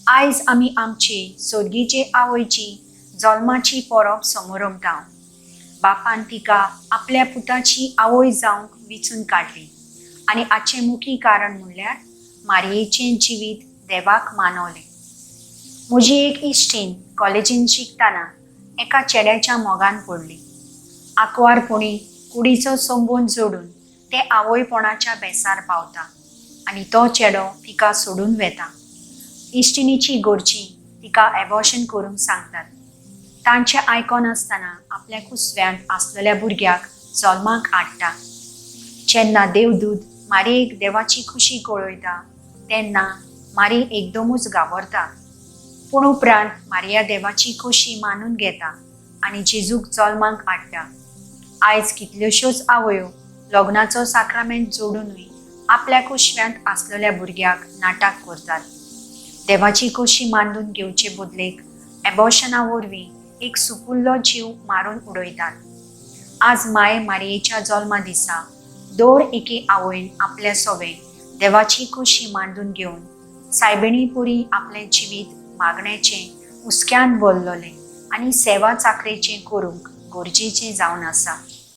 आयज आमी आमचे सोर्गीचे आवयची जल्माची परब समोरमता। बापान तिका आपल्या पुताची आवय जावंक विचून काडली आनी हाचें मुख्य कारण म्हणल्यार मारयेचें जिवीत देवाक मानवलें। म्हजी एक इश्टीण कॉलेजीन शिकतना एका चेड्याच्या मोगान पडली। आंकवारपणी कुडीचो संबंद जोडून ते आवयपणाच्या बेसार पावता आनी तो चेडो तिका सोडून वेता। इश्टिणीची घरचीं तिका एबॉर्शन करूंक सांगतात। तांचें आयकनासतना आपल्या कुसव्यांत आसलेल्या भुरग्याक जल्माक हाडटा। जेन्ना देवदूत मारयेक देवाची खुशी कळयता तेन्ना मारी एकदमूच गाबरता। पूण उपरांत मारिया देवाची खोशी मानून घेता आनी जेजूक जल्माक हाडटा। आयज कितल्योश्योच आवयो लग्नाचो साक्रामेंट जोडूनय आपल्या कुशव्यांत आसलेल्या भुरग्याक नाटाक करतात। देवाची खोशी मानून घेवचे बदलेक एबॉर्शना वरवीं एक सुपुल्लो जीव मारून उडयतात। आज माय मारयेच्या जल्मा दिसा दर एके आवयन आपल्या सवें देवाची खोशी मांडून घेवन सायबिणी पुरी आपलें जिवीत मागण्याचें हुस्क्यान भरलोलें आनी सेवा चाकरेचें करूंक गरजेचें जावन आसा।